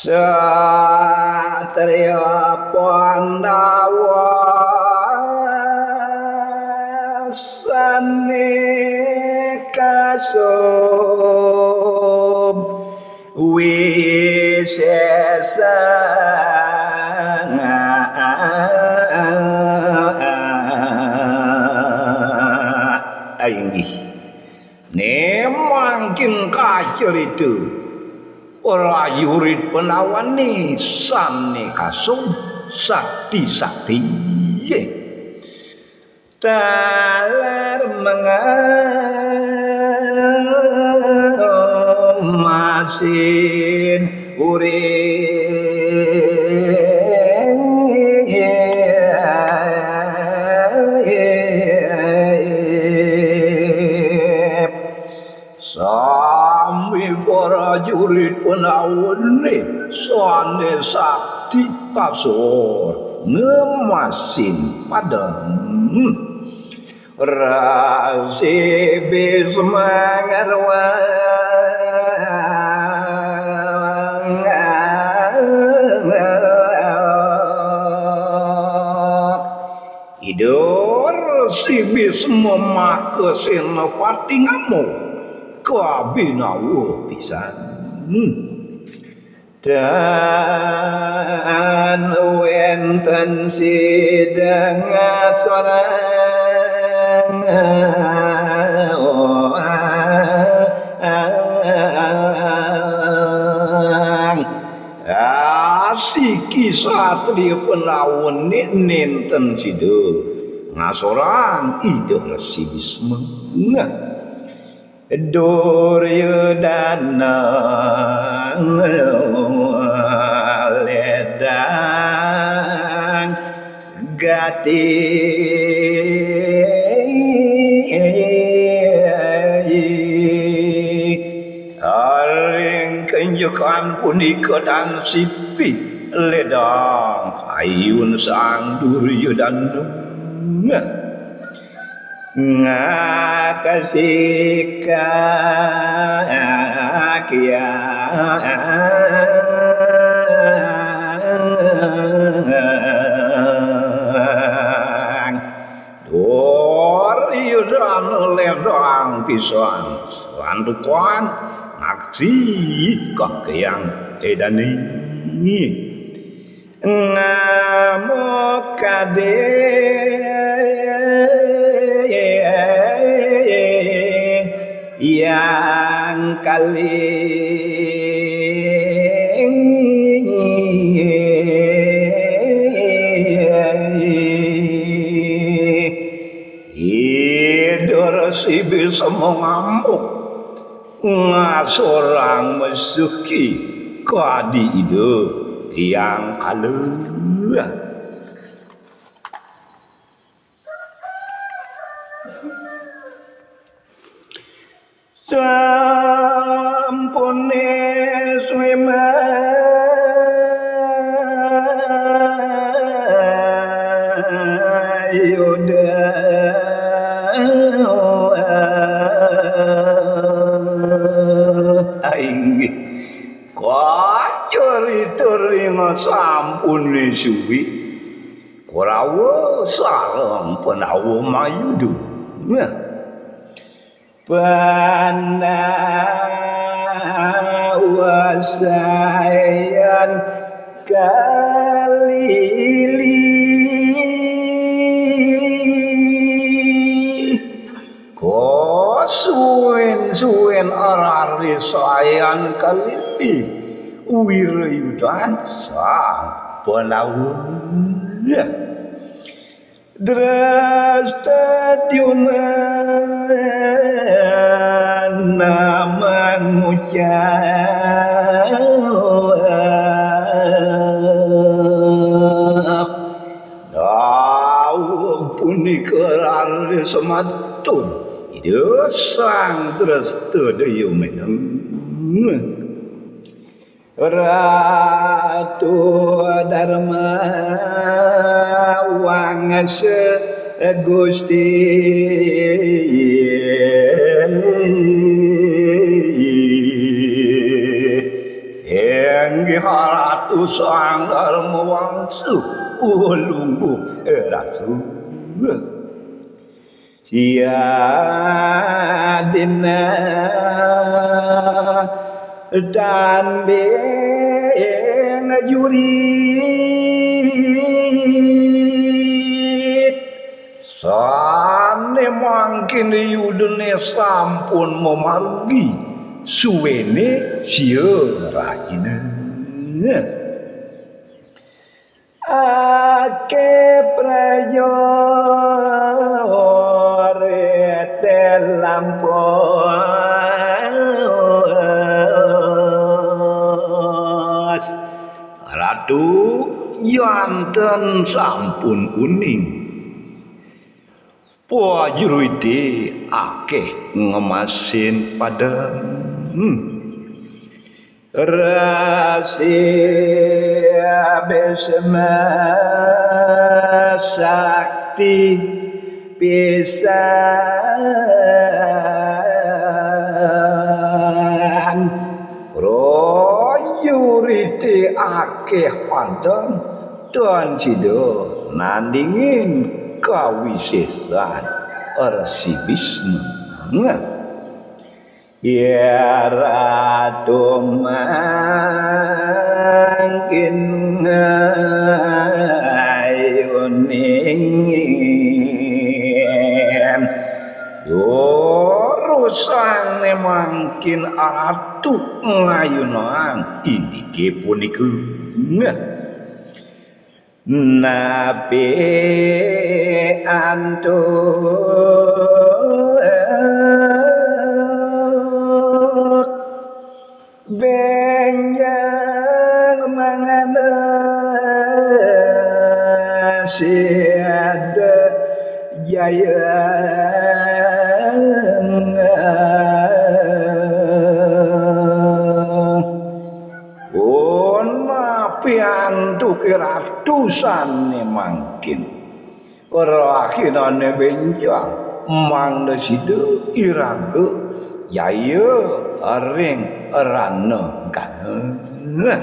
Satria Pandawa Sanikasum Wisesa Ainggih nemangkin kasir itu prajurit penawan ni sane kasung sakti ye talar masin sambil prajurit penawan ni sane sakti kasur ngemasin padam rasi bismangar idur si bisma maka senopati ngamuk kabinawu pisan dan wenten sidang sorang asiki satria penawan nenten sido ngasorang iduh resi bisma Duryodhana ledang gati aring kenjukan punika tan sipi ledang kayun sang Duryodhana ngakasika kia Duryodhana ledang pisan lantukan ngaksi kakeyang edani ngamuk kade yang kali idur si bisa mengamuk ngasorang mesuki kadi ide yang kalah sampune swema yoda aing kacuri-turi sampune suwi korawa sareng penawa mayudu Panawasayan kalili kosuwen arari sayan kalili Wiryudhan sang Panawa Drastadhyumna nama ngucap dawuh punika rare sematun ide sang Drastadhya meneng Ratu Dharma wangse Gusti enggih sang dharma wangsu ulungku ratu siadina dan jurit sane mangkin yudene sampun memargi suwene sia rahina ake prajurit lampos ratu yanten sampun uning prajurit akeh ngemasin padam rahasia besma sakti pisan prajurit akeh padam dan sido nandingin kawisesan Resi Bisnu ya ratu mangkin ngayuning urusane mangkin ratu ngayunang indike punika nabi antut benjang mangana siada jaya piantuk ratusan mangkin ora akhirane benjang mang sido iraga yaya ring rana kana